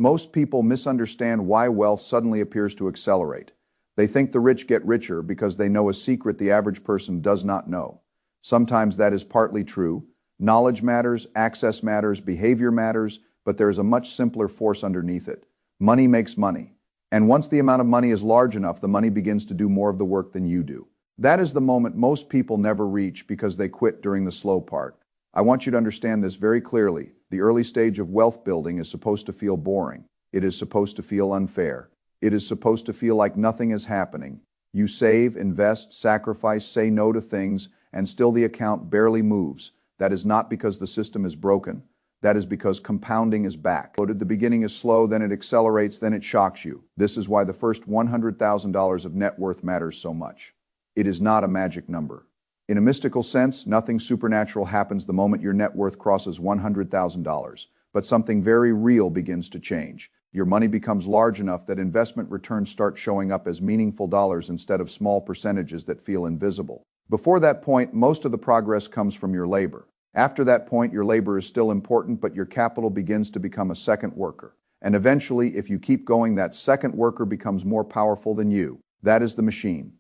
Most people misunderstand why wealth suddenly appears to accelerate. They think the rich get richer because they know a secret the average person does not know. Sometimes that is partly true. Knowledge matters, access matters, behavior matters, but there is a much simpler force underneath it. Money makes money. And once the amount of money is large enough, the money begins to do more of the work than you do. That is the moment most people never reach because they quit during the slow part. I want you to understand this very clearly. The early stage of wealth building is supposed to feel boring. It is supposed to feel unfair. It is supposed to feel like nothing is happening. You save, invest, sacrifice, say no to things, and still the account barely moves. That is not because the system is broken. That is because compounding is back. The beginning is slow, then it accelerates, then it shocks you. This is why the first $100,000 of net worth matters so much. It is not a magic number. In a mystical sense, nothing supernatural happens the moment your net worth crosses $100,000, but something very real begins to change. Your money becomes large enough that investment returns start showing up as meaningful dollars instead of small percentages that feel invisible. Before that point, most of the progress comes from your labor. After that point, your labor is still important, but your capital begins to become a second worker. And eventually, if you keep going, that second worker becomes more powerful than you. That is the machine.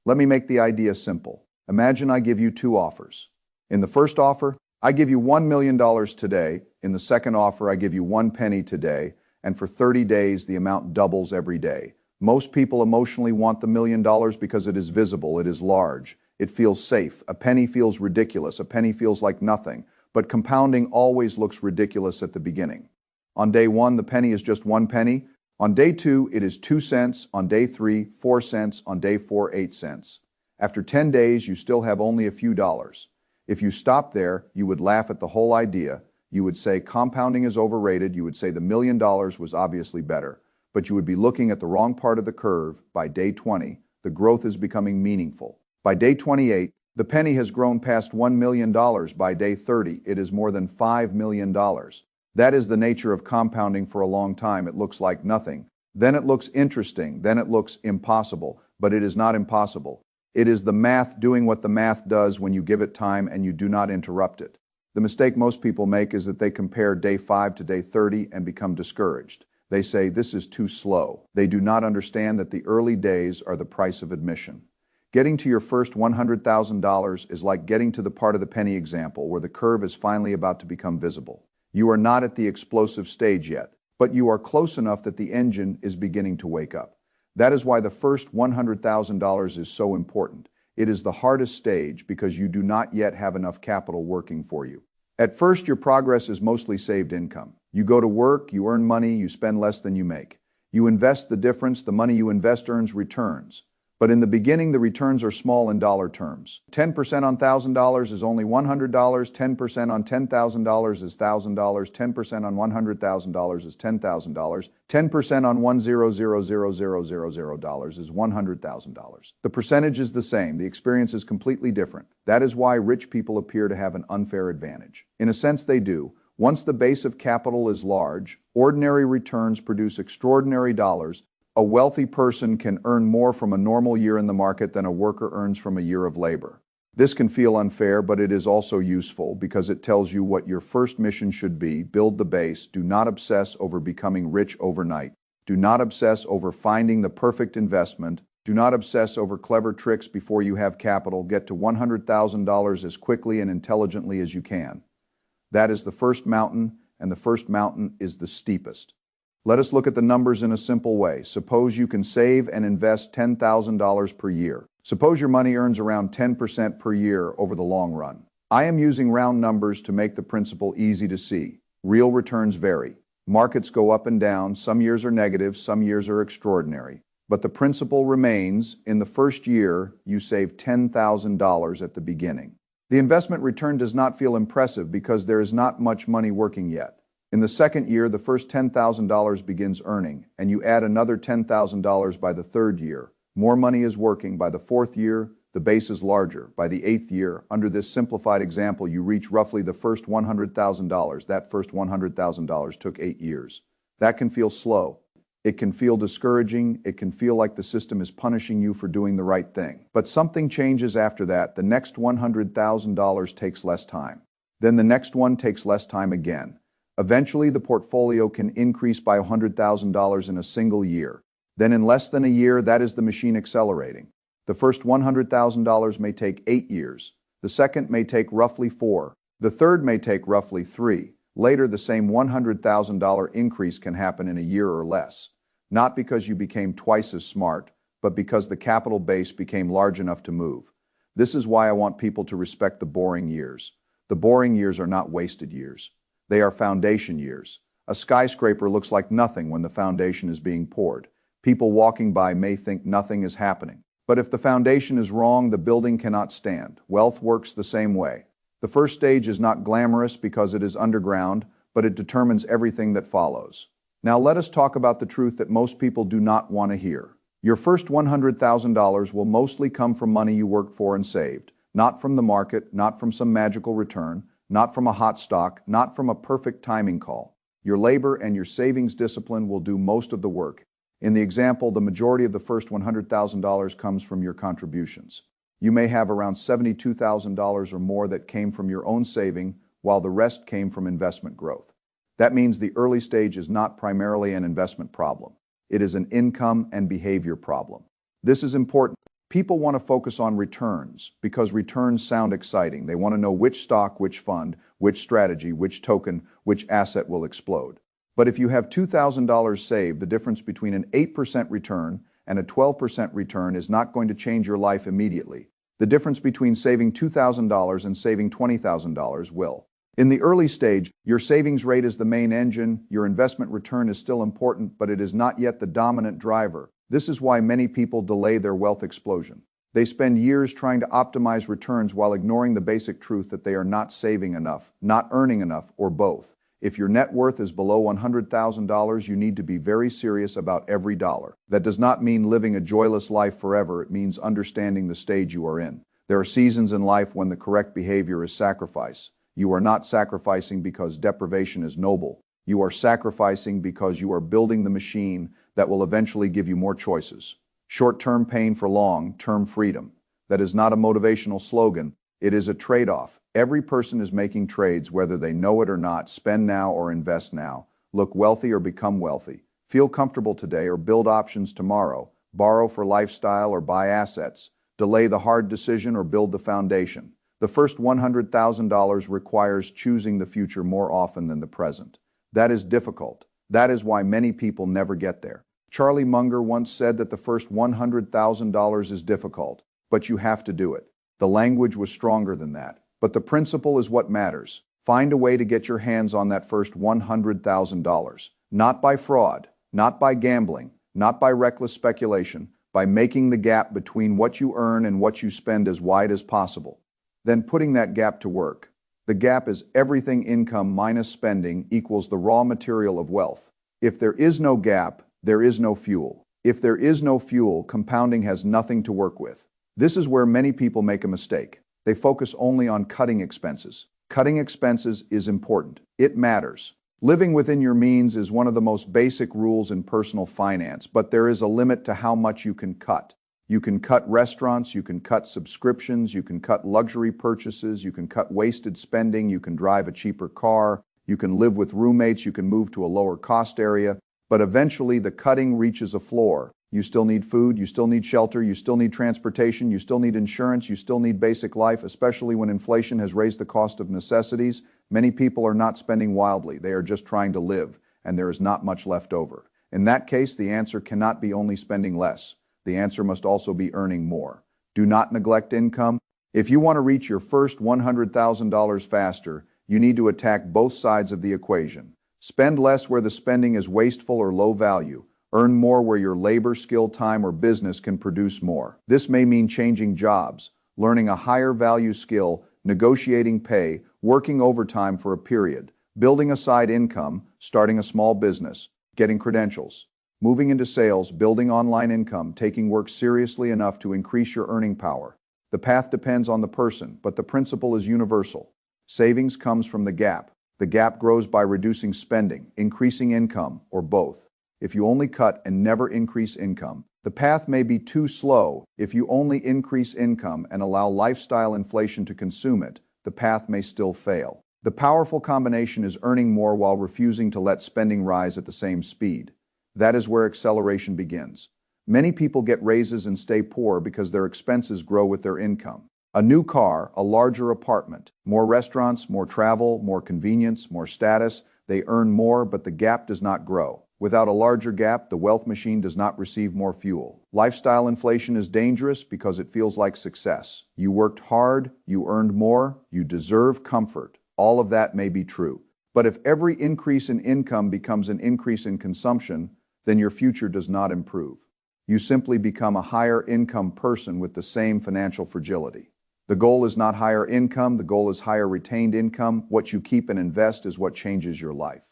Let me make the idea simple. Imagine I give you two offers. In the first offer, I give you $1 million today. In the second offer, I give you 1 penny today. And for 30 days, the amount doubles every day. Most people emotionally want the $1 million because it is visible, it is large. It feels safe. A penny feels ridiculous. A penny feels like nothing. But compounding always looks ridiculous at the beginning. On day 1, the penny is just 1 penny. On day 2, it is 2 cents. On day 3, 4 cents. On day 4, 8 cents. After 10 days, you still have only a few dollars. If you stopped there, you would laugh at the whole idea. You would say compounding is overrated. You would say the $1 million was obviously better. But you would be looking at the wrong part of the curve. By day 20, the growth is becoming meaningful. By day 28, the penny has grown past $1 million. By day 30, it is more than $5 million. That is the nature of compounding for a long time. It looks like nothing. Then it looks interesting. Then it looks impossible. But it is not impossible. It is the math doing what the math does when you give it time and you do not interrupt it. The mistake most people make is that they compare day 5 to day 30 and become discouraged. They say, this is too slow. They do not understand that the early days are the price of admission. Getting to your first $100,000 is like getting to the part of the penny example where the curve is finally about to become visible. You are not at the explosive stage yet, but you are close enough that the engine is beginning to wake up. That is why the first $100,000 is so important. It is the hardest stage because you do not yet have enough capital working for you. At first, your progress is mostly saved income. You go to work, you earn money, you spend less than you make. You invest the difference, the money you invest earns returns. But in the beginning, the returns are small in dollar terms. 10% on $1,000 is only $100, 10% on $10,000 is $1,000, 10% on $100,000 is $10,000, 10% on $1,000,000 is $100,000. The percentage is the same, the experience is completely different. That is why rich people appear to have an unfair advantage. In a sense, they do. Once the base of capital is large, ordinary returns produce extraordinary dollars. A wealthy person can earn more from a normal year in the market than a worker earns from a year of labor. This can feel unfair, but it is also useful because it tells you what your first mission should be. Build the base. Do not obsess over becoming rich overnight. Do not obsess over finding the perfect investment. Do not obsess over clever tricks before you have capital. Get to $100,000 as quickly and intelligently as you can. That is the first mountain, and the first mountain is the steepest. Let us look at the numbers in a simple way. Suppose you can save and invest $10,000 per year. Suppose your money earns around 10% per year over the long run. I am using round numbers to make the principle easy to see. Real returns vary. Markets go up and down. Some years are negative, some years are extraordinary. But the principle remains. In the first year, you save $10,000 at the beginning. The investment return does not feel impressive because there is not much money working yet. In the second year, the first $10,000 begins earning, and you add another $10,000 by the third year. More money is working. By the fourth year, the base is larger. By the eighth year, under this simplified example, you reach roughly the first $100,000. That first $100,000 took 8 years. That can feel slow. It can feel discouraging. It can feel like the system is punishing you for doing the right thing. But something changes after that. The next $100,000 takes less time. Then the next one takes less time again. Eventually, the portfolio can increase by $100,000 in a single year. Then in less than a year, that is the machine accelerating. The first $100,000 may take 8 years. The second may take roughly 4. The third may take roughly 3. Later, the same $100,000 increase can happen in a year or less. Not because you became twice as smart, but because the capital base became large enough to move. This is why I want people to respect the boring years. The boring years are not wasted years. They are foundation years. A skyscraper looks like nothing when the foundation is being poured. People walking by may think nothing is happening. But if the foundation is wrong, the building cannot stand. Wealth works the same way. The first stage is not glamorous because it is underground, but it determines everything that follows. Now let us talk about the truth that most people do not want to hear. Your first $100,000 will mostly come from money you worked for and saved, not from the market, not from some magical return, not from a hot stock, not from a perfect timing call. Your labor and your savings discipline will do most of the work. In the example, the majority of the first $100,000 comes from your contributions. You may have around $72,000 or more that came from your own saving, while the rest came from investment growth. That means the early stage is not primarily an investment problem. It is an income and behavior problem. This is important. People want to focus on returns because returns sound exciting. They want to know which stock, which fund, which strategy, which token, which asset will explode. But if you have $2,000 saved, the difference between an 8% return and a 12% return is not going to change your life immediately. The difference between saving $2,000 and saving $20,000 will. In the early stage, your savings rate is the main engine, your investment return is still important, but it is not yet the dominant driver. This is why many people delay their wealth explosion. They spend years trying to optimize returns while ignoring the basic truth that they are not saving enough, not earning enough, or both. If your net worth is below $100,000, you need to be very serious about every dollar. That does not mean living a joyless life forever. It means understanding the stage you are in. There are seasons in life when the correct behavior is sacrifice. You are not sacrificing because deprivation is noble. You are sacrificing because you are building the machine that will eventually give you more choices. Short-term pain for long-term freedom. That is not a motivational slogan. It is a trade-off. Every person is making trades, whether they know it or not. Spend now or invest now. Look wealthy or become wealthy. Feel comfortable today or build options tomorrow. Borrow for lifestyle or buy assets. Delay the hard decision or build the foundation. The first $100,000 requires choosing the future more often than the present. That is difficult. That is why many people never get there. Charlie Munger once said that the first $100,000 is difficult, but you have to do it. The language was stronger than that. But the principle is what matters. Find a way to get your hands on that first $100,000. Not by fraud, not by gambling, not by reckless speculation, by making the gap between what you earn and what you spend as wide as possible. Then putting that gap to work. The gap is everything income minus spending equals the raw material of wealth. If there is no gap, there is no fuel. If there is no fuel, compounding has nothing to work with. This is where many people make a mistake. They focus only on cutting expenses. Cutting expenses is important. It matters. Living within your means is one of the most basic rules in personal finance, but there is a limit to how much you can cut. You can cut restaurants, you can cut subscriptions, you can cut luxury purchases, you can cut wasted spending, you can drive a cheaper car, you can live with roommates, you can move to a lower cost area, but eventually the cutting reaches a floor. You still need food, you still need shelter, you still need transportation, you still need insurance, you still need basic life, especially when inflation has raised the cost of necessities. Many people are not spending wildly, they are just trying to live, and there is not much left over. In that case, the answer cannot be only spending less. The answer must also be earning more. Do not neglect income. If you want to reach your first $100,000 faster, you need to attack both sides of the equation. Spend less where the spending is wasteful or low value. Earn more where your labor, skill, time, or business can produce more. This may mean changing jobs, learning a higher value skill, negotiating pay, working overtime for a period, building a side income, starting a small business, getting credentials, moving into sales, building online income, taking work seriously enough to increase your earning power. The path depends on the person, but the principle is universal. Savings comes from the gap. The gap grows by reducing spending, increasing income, or both. If you only cut and never increase income, the path may be too slow. If you only increase income and allow lifestyle inflation to consume it, the path may still fail. The powerful combination is earning more while refusing to let spending rise at the same speed. That is where acceleration begins. Many people get raises and stay poor because their expenses grow with their income. A new car, a larger apartment, more restaurants, more travel, more convenience, more status. They earn more, but the gap does not grow. Without a larger gap, the wealth machine does not receive more fuel. Lifestyle inflation is dangerous because it feels like success. You worked hard, you earned more, you deserve comfort. All of that may be true. But if every increase in income becomes an increase in consumption, then your future does not improve. You simply become a higher income person with the same financial fragility. The goal is not higher income, the goal is higher retained income. What you keep and invest is what changes your life.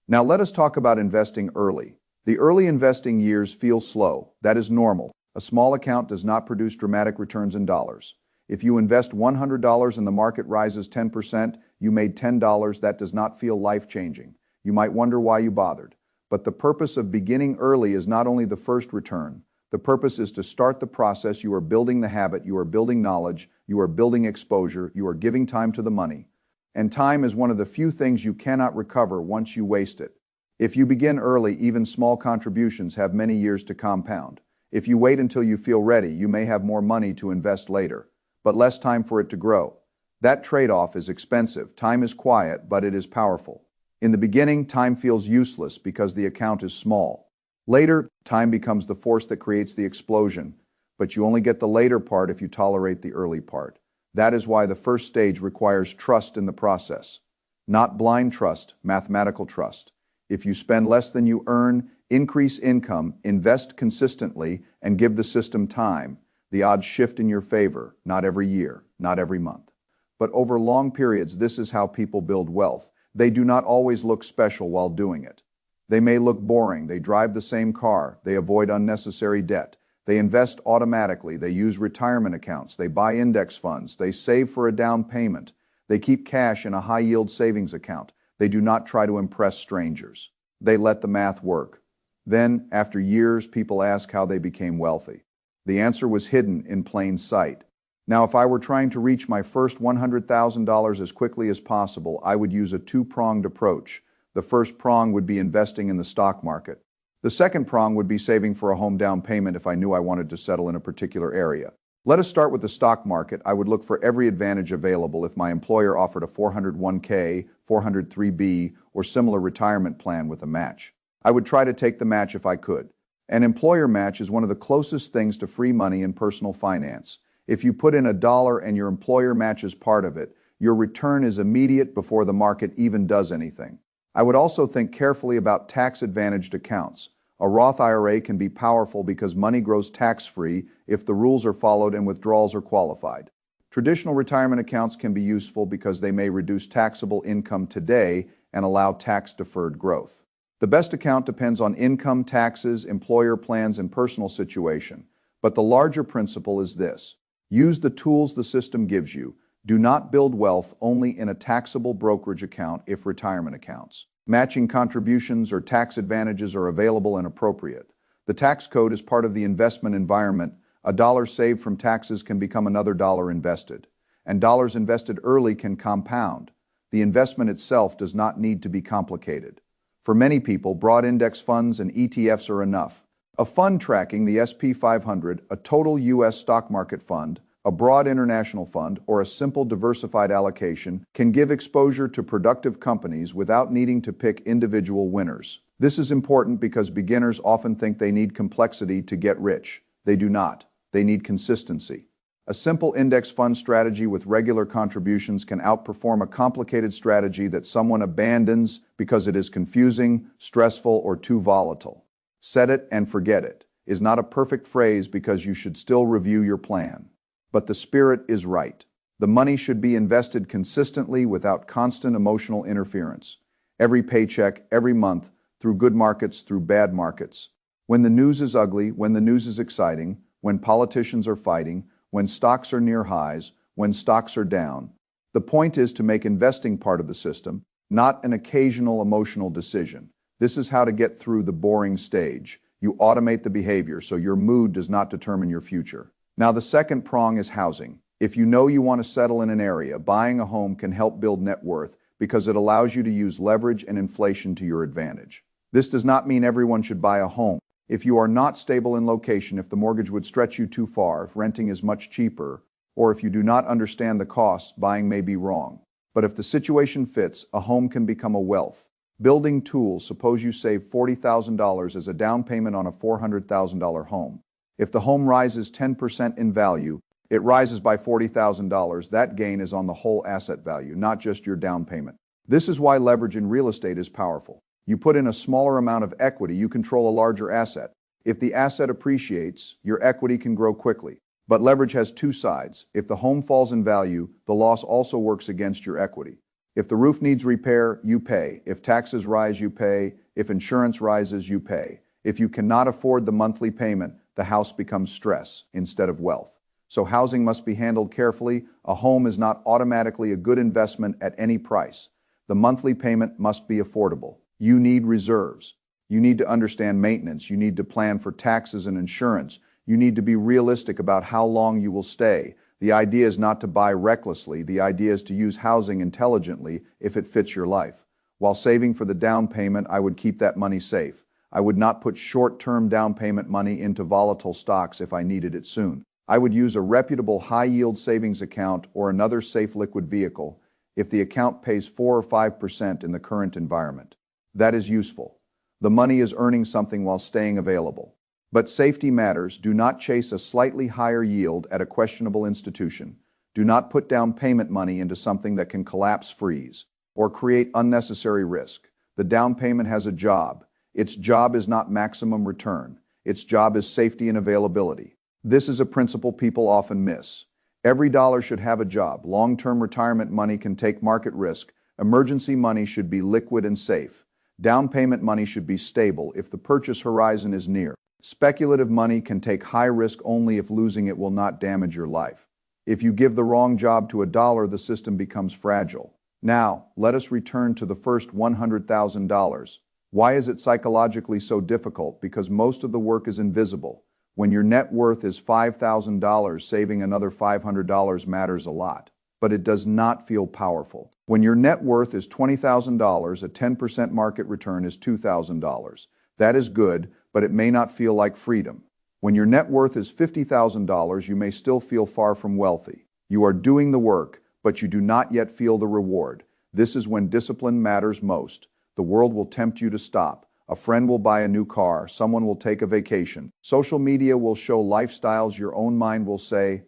Now let us talk about investing early. The early investing years feel slow. That is normal. A small account does not produce dramatic returns in dollars. If you invest $100 and the market rises 10%, you made $10. That does not feel life-changing. You might wonder why you bothered. But the purpose of beginning early is not only the first return. The purpose is to start the process. You are building the habit, you are building knowledge, you are building exposure, you are giving time to the money. And time is one of the few things you cannot recover once you waste it. If you begin early, even small contributions have many years to compound. If you wait until you feel ready, you may have more money to invest later, but less time for it to grow. That trade-off is expensive. Time is quiet, but it is powerful. In the beginning, time feels useless because the account is small. Later, time becomes the force that creates the explosion, but you only get the later part if you tolerate the early part. That is why the first stage requires trust in the process. Not blind trust, mathematical trust. If you spend less than you earn, increase income, invest consistently, and give the system time, the odds shift in your favor, not every year, not every month. But over long periods, this is how people build wealth. They do not always look special while doing it. They may look boring, they drive the same car, they avoid unnecessary debt, they invest automatically, they use retirement accounts, they buy index funds, they save for a down payment, they keep cash in a high-yield savings account, they do not try to impress strangers. They let the math work. Then, after years, people ask how they became wealthy. The answer was hidden in plain sight. Now, if I were trying to reach my first $100,000 as quickly as possible, I would use a two-pronged approach. The first prong would be investing in the stock market. The second prong would be saving for a home down payment if I knew I wanted to settle in a particular area. Let us start with the stock market. I would look for every advantage available if my employer offered a 401k, 403b, or similar retirement plan with a match. I would try to take the match if I could. An employer match is one of the closest things to free money in personal finance. If you put in $1 and your employer matches part of it, your return is immediate before the market even does anything. I would also think carefully about tax-advantaged accounts. A Roth IRA can be powerful because money grows tax-free if the rules are followed and withdrawals are qualified. Traditional retirement accounts can be useful because they may reduce taxable income today and allow tax-deferred growth. The best account depends on income, taxes, employer plans, and personal situation. But the larger principle is this: use the tools the system gives you. Do not build wealth only in a taxable brokerage account if retirement accounts. Matching contributions or tax advantages are available and appropriate. The tax code is part of the investment environment. A dollar saved from taxes can become another dollar invested. And dollars invested early can compound. The investment itself does not need to be complicated. For many people, broad index funds and ETFs are enough. A fund tracking the S&P 500, a total U.S. stock market fund, a broad international fund, or a simple diversified allocation can give exposure to productive companies without needing to pick individual winners. This is important because beginners often think they need complexity to get rich. They do not. They need consistency. A simple index fund strategy with regular contributions can outperform a complicated strategy that someone abandons because it is confusing, stressful, or too volatile. Set it and forget it is not a perfect phrase because you should still review your plan. But the spirit is right. The money should be invested consistently without constant emotional interference. Every paycheck, every month, through good markets, through bad markets. When the news is ugly, when the news is exciting, when politicians are fighting, when stocks are near highs, when stocks are down. The point is to make investing part of the system, not an occasional emotional decision. This is how to get through the boring stage. You automate the behavior so your mood does not determine your future. Now, the second prong is housing. If you know you want to settle in an area, buying a home can help build net worth because it allows you to use leverage and inflation to your advantage. This does not mean everyone should buy a home. If you are not stable in location, if the mortgage would stretch you too far, if renting is much cheaper, or if you do not understand the costs, buying may be wrong. But if the situation fits, a home can become a wealth building tool. Suppose you save $40,000 as a down payment on a $400,000 home. If the home rises 10% in value, it rises by $40,000. That gain is on the whole asset value, not just your down payment. This is why leverage in real estate is powerful. You put in a smaller amount of equity, you control a larger asset. If the asset appreciates, your equity can grow quickly. But leverage has two sides. If the home falls in value, the loss also works against your equity. If the roof needs repair, you pay. If taxes rise, you pay. If insurance rises, you pay. If you cannot afford the monthly payment, the house becomes stress instead of wealth. So housing must be handled carefully. A home is not automatically a good investment at any price. The monthly payment must be affordable. You need reserves. You need to understand maintenance. You need to plan for taxes and insurance. You need to be realistic about how long you will stay. The idea is not to buy recklessly. The idea is to use housing intelligently if it fits your life. While saving for the down payment, I would keep that money safe. I would not put short-term down payment money into volatile stocks if I needed it soon. I would use a reputable high-yield savings account or another safe liquid vehicle if the account pays 4 or 5% in the current environment. That is useful. The money is earning something while staying available. But safety matters. Do not chase a slightly higher yield at a questionable institution. Do not put down payment money into something that can collapse, freeze, or create unnecessary risk. The down payment has a job. Its job is not maximum return. Its job is safety and availability. This is a principle people often miss. Every dollar should have a job. Long-term retirement money can take market risk. Emergency money should be liquid and safe. Down payment money should be stable if the purchase horizon is near. Speculative money can take high risk only if losing it will not damage your life. If you give the wrong job to a dollar, the system becomes fragile. Now, let us return to the first $100,000. Why is it psychologically so difficult? Because most of the work is invisible. When your net worth is $5,000, saving another $500 matters a lot. But it does not feel powerful. When your net worth is $20,000, a 10% market return is $2,000. That is good, but it may not feel like freedom. When your net worth is $50,000, you may still feel far from wealthy. You are doing the work, but you do not yet feel the reward. This is when discipline matters most. The world will tempt you to stop. A friend will buy a new car. Someone will take a vacation. Social media will show lifestyles. Your own mind will say,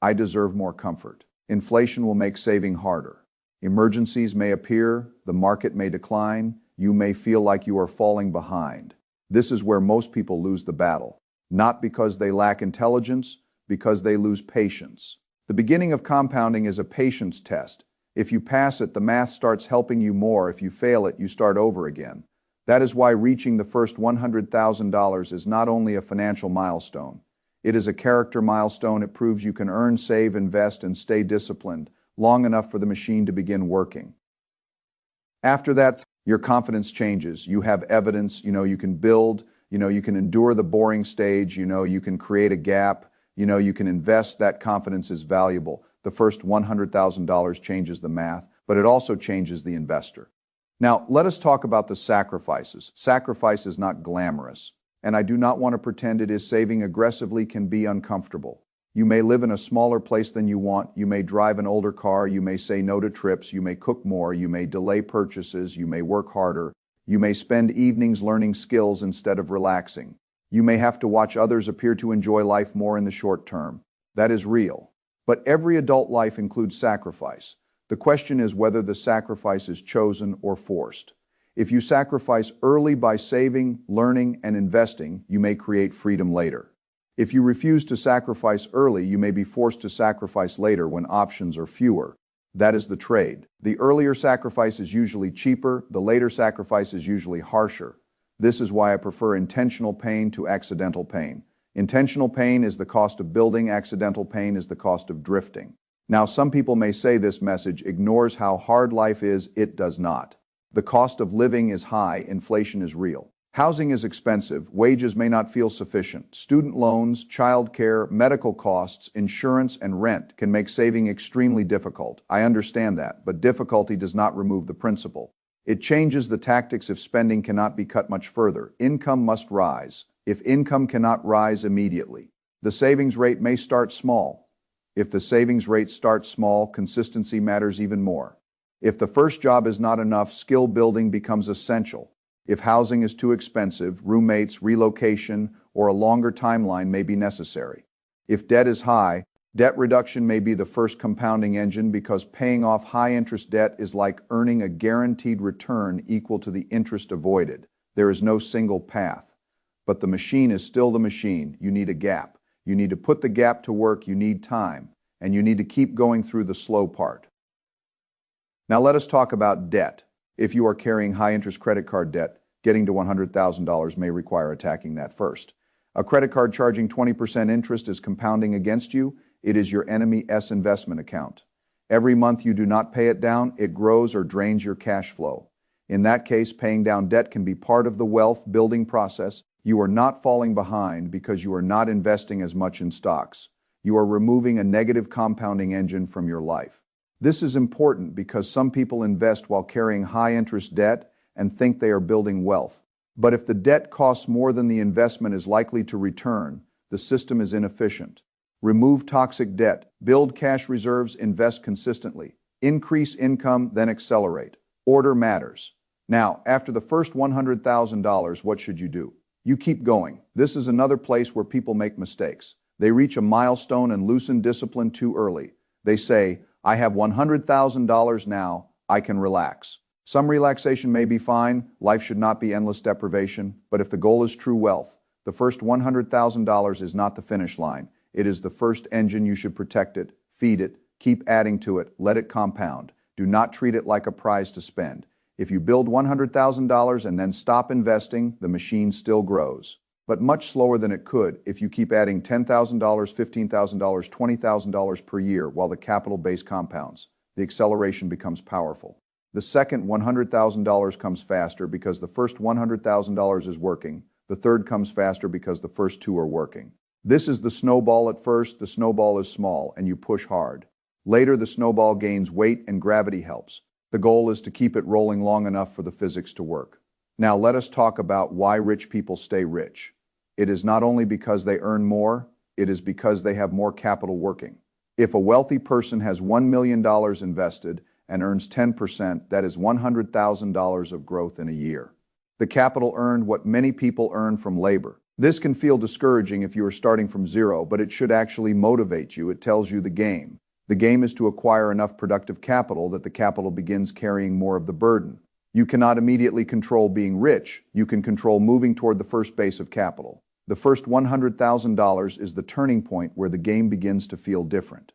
I deserve more comfort. Inflation will make saving harder. Emergencies may appear. The market may decline. You may feel like you are falling behind. This is where most people lose the battle. Not because they lack intelligence, because they lose patience. The beginning of compounding is a patience test. If you pass it, the math starts helping you more. If you fail it, you start over again. That is why reaching the first $100,000 is not only a financial milestone. It is a character milestone. It proves you can earn, save, invest, and stay disciplined long enough for the machine to begin working. After that, your confidence changes. You have evidence, you can build, you can endure the boring stage, you can create a gap, you can invest. That confidence is valuable. The first $100,000 changes the math, but it also changes the investor. Now, let us talk about the sacrifices. Sacrifice is not glamorous, and I do not want to pretend it is. Saving aggressively can be uncomfortable. You may live in a smaller place than you want. You may drive an older car. You may say no to trips. You may cook more. You may delay purchases. You may work harder. You may spend evenings learning skills instead of relaxing. You may have to watch others appear to enjoy life more in the short term. That is real. But every adult life includes sacrifice. The question is whether the sacrifice is chosen or forced. If you sacrifice early by saving, learning, and investing, you may create freedom later. If you refuse to sacrifice early, you may be forced to sacrifice later when options are fewer. That is the trade. The earlier sacrifice is usually cheaper. The later sacrifice is usually harsher. This is why I prefer intentional pain to accidental pain. Intentional pain is the cost of building. Accidental pain is the cost of drifting. Now, some people may say this message ignores how hard life is. It does not. The cost of living is high. Inflation is real. Housing is expensive, wages may not feel sufficient. Student loans, childcare, medical costs, insurance, and rent can make saving extremely difficult. I understand that, but difficulty does not remove the principle. It changes the tactics if spending cannot be cut much further. Income must rise. If income cannot rise immediately, the savings rate may start small. If the savings rate starts small, consistency matters even more. If the first job is not enough, skill building becomes essential. If housing is too expensive, roommates, relocation, or a longer timeline may be necessary. If debt is high, debt reduction may be the first compounding engine because paying off high-interest debt is like earning a guaranteed return equal to the interest avoided. There is no single path. But the machine is still the machine. You need a gap. You need to put the gap to work. You need time. And you need to keep going through the slow part. Now let us talk about debt. If you are carrying high-interest credit card debt, getting to $100,000 may require attacking that first. A credit card charging 20% interest is compounding against you. It is your enemy's investment account. Every month you do not pay it down, it grows or drains your cash flow. In that case, paying down debt can be part of the wealth building process. You are not falling behind because you are not investing as much in stocks. You are removing a negative compounding engine from your life. This is important because some people invest while carrying high-interest debt and think they are building wealth. But if the debt costs more than the investment is likely to return, the system is inefficient. Remove toxic debt, build cash reserves, invest consistently, increase income, then accelerate. Order matters. Now, after the first $100,000, what should you do? You keep going. This is another place where people make mistakes. They reach a milestone and loosen discipline too early. They say, I have $100,000 now, I can relax. Some relaxation may be fine, life should not be endless deprivation, but if the goal is true wealth, the first $100,000 is not the finish line. It is the first engine. You should protect it, feed it, keep adding to it, let it compound. Do not treat it like a prize to spend. If you build $100,000 and then stop investing, the machine still grows, but much slower than it could if you keep adding $10,000, $15,000, $20,000 per year while the capital base compounds. The acceleration becomes powerful. The second $100,000 comes faster because the first $100,000 is working. The third comes faster because the first two are working. This is the snowball. At first, the snowball is small and you push hard. Later, the snowball gains weight and gravity helps. The goal is to keep it rolling long enough for the physics to work. Now let us talk about why rich people stay rich. It is not only because they earn more, it is because they have more capital working. If a wealthy person has $1 million invested and earns 10%, that is $100,000 of growth in a year. The capital earned what many people earn from labor. This can feel discouraging if you are starting from zero, but it should actually motivate you. It tells you the game. The game is to acquire enough productive capital that the capital begins carrying more of the burden. You cannot immediately control being rich. You can control moving toward the first base of capital. The first $100,000 is the turning point where the game begins to feel different.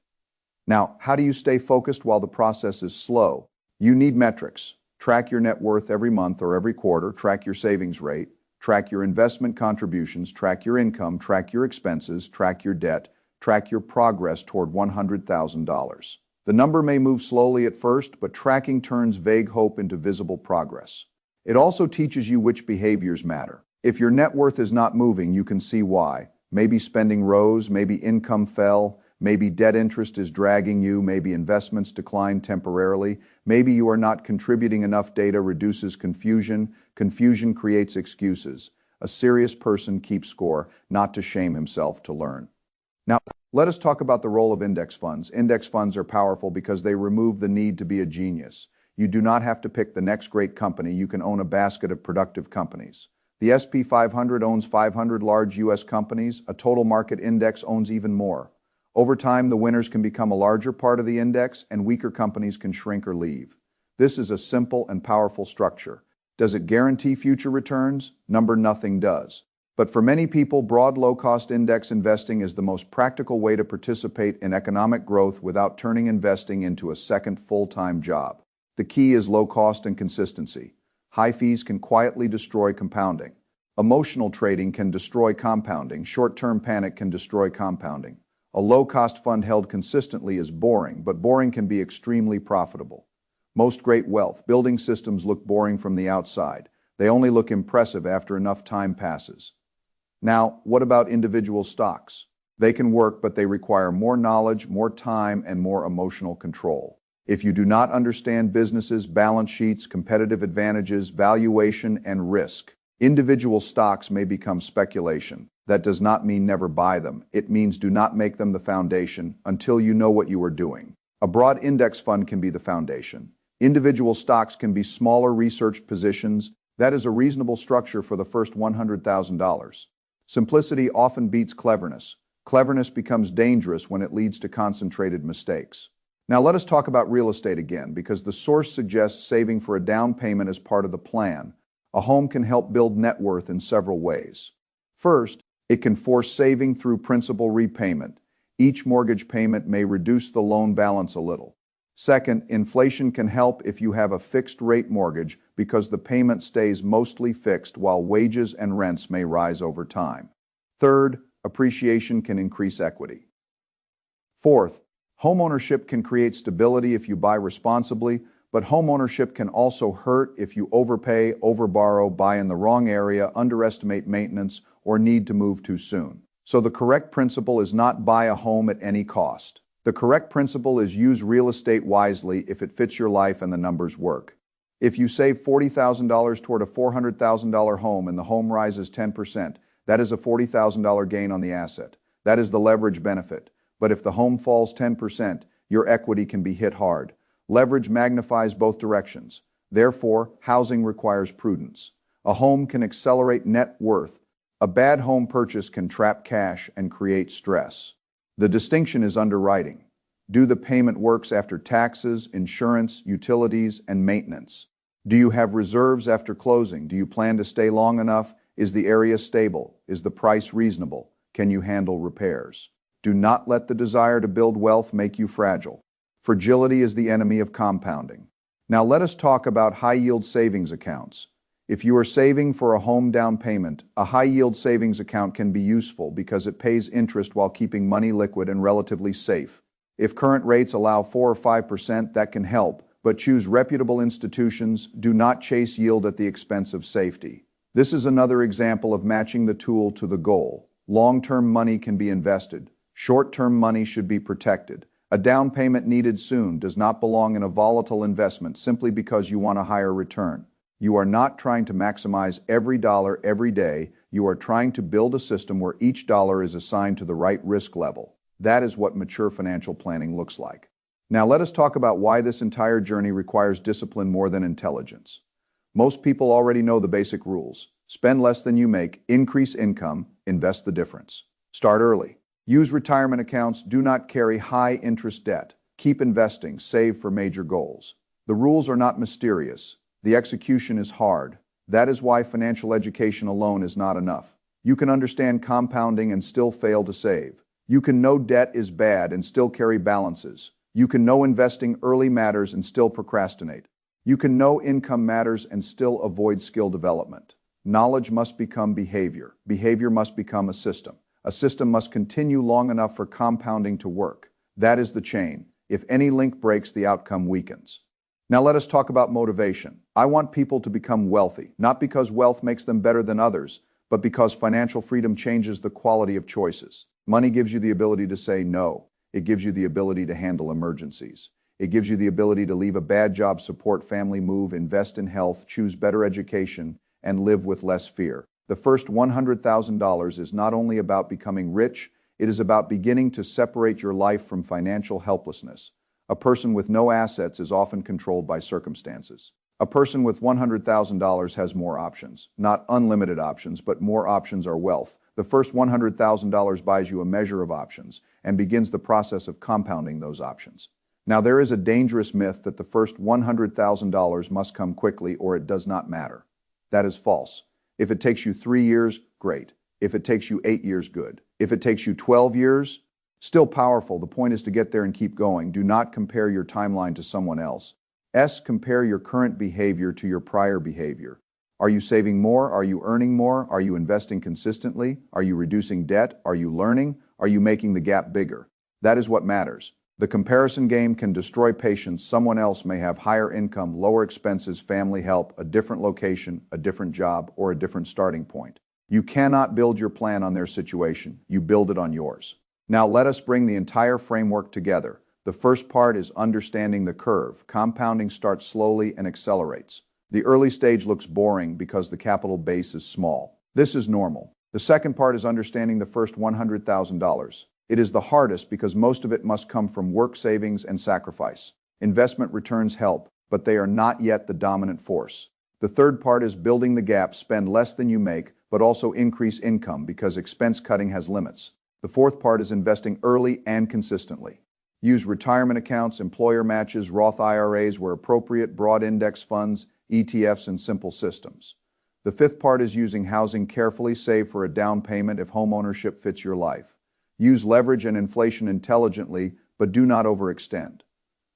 Now, how do you stay focused while the process is slow? You need metrics. Track your net worth every month or every quarter. Track your savings rate. Track your investment contributions. Track your income. Track your expenses. Track your debt. Track your progress toward $100,000. The number may move slowly at first, but tracking turns vague hope into visible progress. It also teaches you which behaviors matter. If your net worth is not moving, you can see why. Maybe spending rose, maybe income fell, maybe debt interest is dragging you, maybe investments declined temporarily, maybe you are not contributing enough. Data reduces confusion. Confusion creates excuses. A serious person keeps score, not to shame himself, to learn. Now, let us talk about the role of index funds. Index funds are powerful because they remove the need to be a genius. You do not have to pick the next great company. You can own a basket of productive companies. The S&P 500 owns 500 large U.S. companies. A total market index owns even more. Over time, the winners can become a larger part of the index, and weaker companies can shrink or leave. This is a simple and powerful structure. Does it guarantee future returns? Nothing does. But for many people, broad low-cost index investing is the most practical way to participate in economic growth without turning investing into a second full-time job. The key is low cost and consistency. High fees can quietly destroy compounding. Emotional trading can destroy compounding. Short-term panic can destroy compounding. A low-cost fund held consistently is boring, but boring can be extremely profitable. Most great wealth building systems look boring from the outside, They only look impressive after enough time passes. Now, what about individual stocks? They can work, but they require more knowledge, more time, and more emotional control. If you do not understand businesses, balance sheets, competitive advantages, valuation, and risk, individual stocks may become speculation. That does not mean never buy them. It means do not make them the foundation until you know what you are doing. A broad index fund can be the foundation. Individual stocks can be smaller researched positions. That is a reasonable structure for the first $100,000. Simplicity often beats cleverness. Cleverness becomes dangerous when it leads to concentrated mistakes. Now let us talk about real estate again, because the source suggests saving for a down payment as part of the plan. A home can help build net worth in several ways. First, it can force saving through principal repayment. Each mortgage payment may reduce the loan balance a little. Second, inflation can help if you have a fixed-rate mortgage because the payment stays mostly fixed while wages and rents may rise over time. Third, appreciation can increase equity. Fourth, homeownership can create stability if you buy responsibly, but homeownership can also hurt if you overpay, overborrow, buy in the wrong area, underestimate maintenance, or need to move too soon. So the correct principle is not buy a home at any cost. The correct principle is use real estate wisely if it fits your life and the numbers work. If you save $40,000 toward a $400,000 home and the home rises 10%, that is a $40,000 gain on the asset. That is the leverage benefit. But if the home falls 10%, your equity can be hit hard. Leverage magnifies both directions. Therefore, housing requires prudence. A home can accelerate net worth. A bad home purchase can trap cash and create stress. The distinction is underwriting. Do the payment works after taxes, insurance, utilities, and maintenance? Do you have reserves after closing? Do you plan to stay long enough? Is the area stable? Is the price reasonable? Can you handle repairs? Do not let the desire to build wealth make you fragile. Fragility is the enemy of compounding. Now let us talk about high-yield savings accounts. If you are saving for a home down payment, a high-yield savings account can be useful because it pays interest while keeping money liquid and relatively safe. If current rates allow 4 or 5%, that can help, but choose reputable institutions. Do not chase yield at the expense of safety. This is another example of matching the tool to the goal. Long-term money can be invested. Short-term money should be protected. A down payment needed soon does not belong in a volatile investment simply because you want a higher return. You are not trying to maximize every dollar every day. You are trying to build a system where each dollar is assigned to the right risk level. That is what mature financial planning looks like. Now let us talk about why this entire journey requires discipline more than intelligence. Most people already know the basic rules. Spend less than you make, increase income, invest the difference. Start early. Use retirement accounts. Do not carry high interest debt. Keep investing. Save for major goals. The rules are not mysterious. The execution is hard. That is why financial education alone is not enough. You can understand compounding and still fail to save. You can know debt is bad and still carry balances. You can know investing early matters and still procrastinate. You can know income matters and still avoid skill development. Knowledge must become behavior. Behavior must become a system. A system must continue long enough for compounding to work. That is the chain. If any link breaks, the outcome weakens. Now let us talk about motivation. I want people to become wealthy, not because wealth makes them better than others, but because financial freedom changes the quality of choices. Money gives you the ability to say no. It gives you the ability to handle emergencies. It gives you the ability to leave a bad job, support family, move, invest in health, choose better education, and live with less fear. The first $100,000 is not only about becoming rich, it is about beginning to separate your life from financial helplessness. A person with no assets is often controlled by circumstances. A person with $100,000 has more options. Not unlimited options, but more options are wealth. The first $100,000 buys you a measure of options and begins the process of compounding those options. Now, there is a dangerous myth that the first $100,000 must come quickly or it does not matter. That is false. If it takes you 3 years, great. If it takes you 8 years, good. If it takes you 12 years, still powerful. The point is to get there and keep going. Do not compare your timeline to someone else. Compare your current behavior to your prior behavior. Are you saving more? Are you earning more? Are you investing consistently? Are you reducing debt? Are you learning? Are you making the gap bigger? That is what matters. The comparison game can destroy patience. Someone else may have higher income, lower expenses, family help, a different location, a different job, or a different starting point. You cannot build your plan on their situation. You build it on yours. Now let us bring the entire framework together. The first part is understanding the curve. Compounding starts slowly and accelerates. The early stage looks boring because the capital base is small. This is normal. The second part is understanding the first $100,000. It is the hardest because most of it must come from work, savings, and sacrifice. Investment returns help, but they are not yet the dominant force. The third part is building the gap. Spend less than you make, but also increase income because expense cutting has limits. The fourth part is investing early and consistently. Use retirement accounts, employer matches, Roth IRAs where appropriate, broad index funds, ETFs, and simple systems. The fifth part is using housing carefully. Save for a down payment if homeownership fits your life. Use leverage and inflation intelligently, but do not overextend.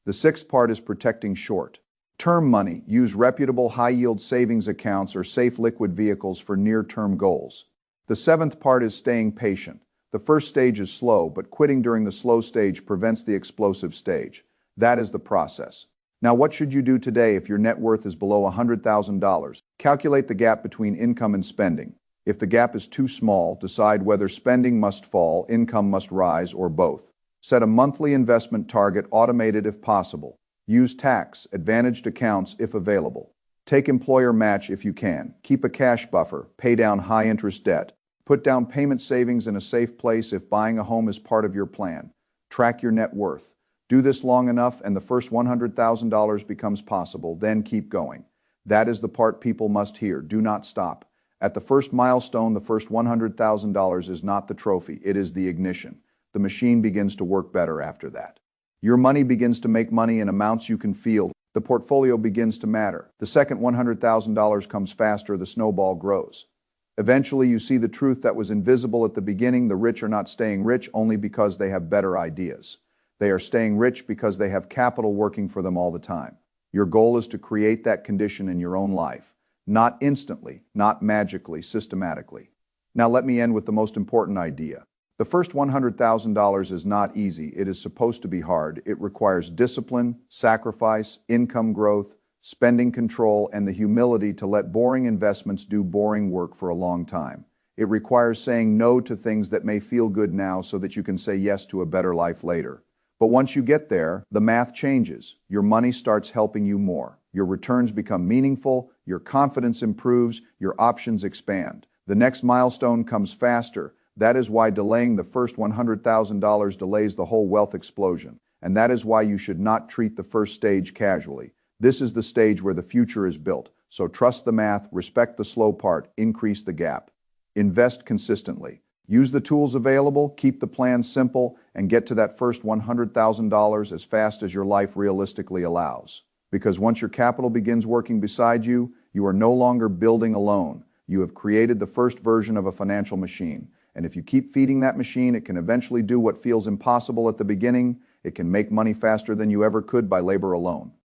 The sixth part is protecting short-term money. Use reputable high-yield savings accounts or safe liquid vehicles for near-term goals. The seventh part is staying patient. The first stage is slow, but quitting during the slow stage prevents the explosive stage. That is the process. Now, what should you do today if your net worth is below $100,000? Calculate the gap between income and spending. If the gap is too small, decide whether spending must fall, income must rise, or both. Set a monthly investment target, automated if possible. Use tax-advantaged accounts if available. Take employer match if you can. Keep a cash buffer. Pay down high-interest debt. Put down payment savings in a safe place if buying a home is part of your plan. Track your net worth. Do this long enough and the first $100,000 becomes possible, then keep going. That is the part people must hear. Do not stop. At the first milestone, the first $100,000 is not the trophy, it is the ignition. The machine begins to work better after that. Your money begins to make money in amounts you can feel. The portfolio begins to matter. The second $100,000 comes faster, the snowball grows. Eventually, you see the truth that was invisible at the beginning. The rich are not staying rich only because they have better ideas. They are staying rich because they have capital working for them all the time. Your goal is to create that condition in your own life. Not instantly, not magically, systematically. Now let me end with the most important idea. The first $100,000 is not easy. It is supposed to be hard. It requires discipline, sacrifice, income growth, spending control, and the humility to let boring investments do boring work for a long time. It requires saying no to things that may feel good now so that you can say yes to a better life later. But once you get there, the math changes. Your money starts helping you more. Your returns become meaningful, your confidence improves, your options expand. The next milestone comes faster. That is why delaying the first $100,000 delays the whole wealth explosion. And that is why you should not treat the first stage casually. This is the stage where the future is built. So trust the math, respect the slow part, increase the gap. Invest consistently. Use the tools available, keep the plan simple, and get to that first $100,000 as fast as your life realistically allows. Because once your capital begins working beside you, you are no longer building alone. You have created the first version of a financial machine. And if you keep feeding that machine, it can eventually do what feels impossible at the beginning. It can make money faster than you ever could by labor alone.